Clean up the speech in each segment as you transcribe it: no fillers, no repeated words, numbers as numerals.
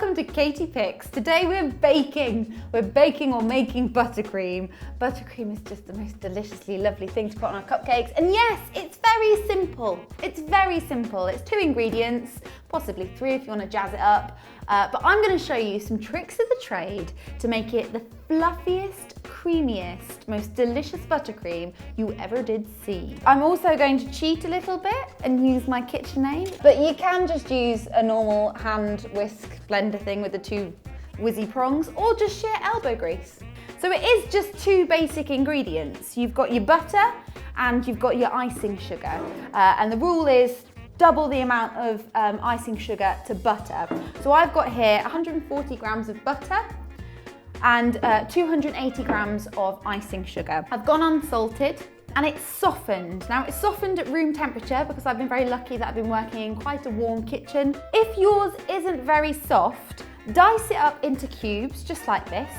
welcome to Katie.Pix. Today we're baking or making buttercream. Buttercream is just the most deliciously lovely thing to put on our cupcakes. And yes, it's very simple. It's very simple. It's 2 ingredients, possibly 3 if you want to jazz it up. But I'm going to show you some tricks of the trade to make it the fluffiest, creamiest, most delicious buttercream you ever did see. I'm also going to cheat a little bit and use my KitchenAid, but you can just use a normal hand whisk blender thing with the 2 whizzy prongs, or just sheer elbow grease. So it is just 2 basic ingredients. You've got your butter and you've got your icing sugar. And the rule is double the amount of icing sugar to butter. So I've got here 140 grams of butter and 280 grams of icing sugar. I've gone unsalted and it's softened. Now it's softened at room temperature because I've been very lucky that I've been working in quite a warm kitchen. If yours isn't very soft, dice it up into cubes just like this.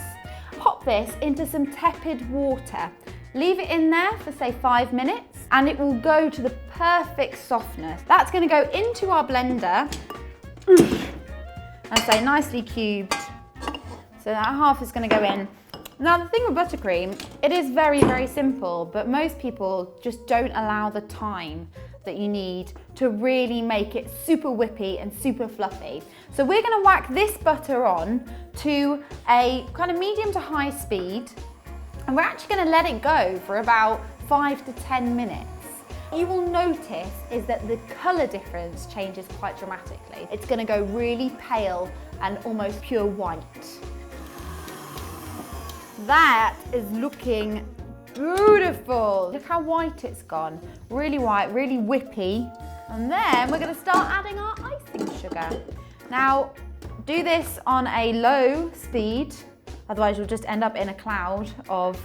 Pop this into some tepid water. Leave it in there for say 5 minutes and it will go to the perfect softness. That's going to go into our blender and say nicely cubed. So that half is going to go in. Now the thing with buttercream, it is very, very simple, but most people just don't allow the time that you need to really make it super whippy and super fluffy. So we're going to whack this butter on to a kind of medium to high speed. And we're actually going to let it go for about 5 to 10 minutes. You will notice is that the colour difference changes quite dramatically. It's going to go really pale and almost pure white. That is looking beautiful. Look how white it's gone. Really white, really whippy. And then we're going to start adding our icing sugar. Now, do this on a low speed. Otherwise you'll just end up in a cloud of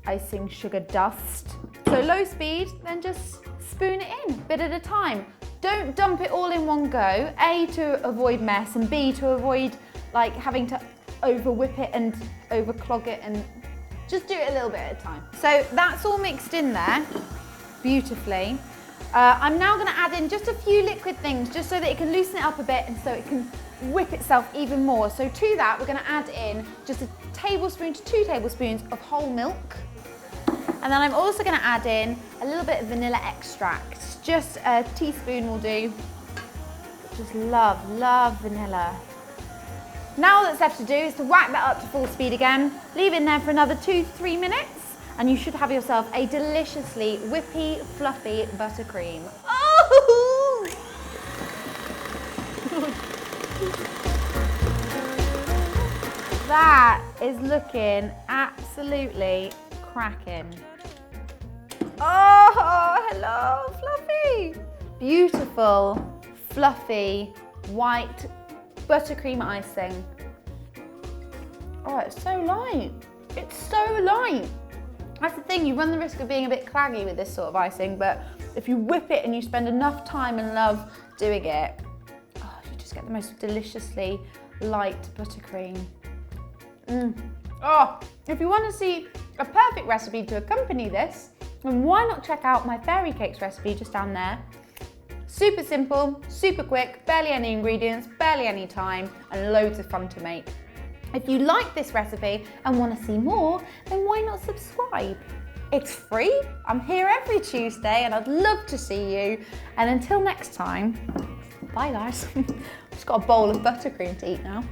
icing sugar dust. So low speed, then just spoon it in, bit at a time. Don't dump it all in one go. A, to avoid mess, and B, to avoid like having to over whip it and over clog it, and just do it a little bit at a time. So that's all mixed in there beautifully. I'm now going to add in just a few liquid things just so that it can loosen it up a bit and so it can whip itself even more. So to that, we're going to add in just a tablespoon to 2 tablespoons of whole milk. And then I'm also going to add in a little bit of vanilla extract. Just a teaspoon will do. Just love vanilla. Now all that's left to do is to whack that up to full speed again. Leave it in there for another 2 to 3 minutes. And you should have yourself a deliciously whippy, fluffy buttercream. Oh! That is looking absolutely cracking. Oh, hello, fluffy. Beautiful, fluffy, white buttercream icing. Oh, it's so light. It's so light. That's the thing, you run the risk of being a bit claggy with this sort of icing, but if you whip it and you spend enough time and love doing it, oh, you just get the most deliciously light buttercream. Oh, if you want to see a perfect recipe to accompany this, then why not check out my fairy cakes recipe just down there. Super simple, super quick, barely any ingredients, barely any time, and loads of fun to make. If you like this recipe and want to see more, then why not subscribe? It's free, I'm here every Tuesday and I'd love to see you. And until next time, bye guys. I've just got a bowl of buttercream to eat now.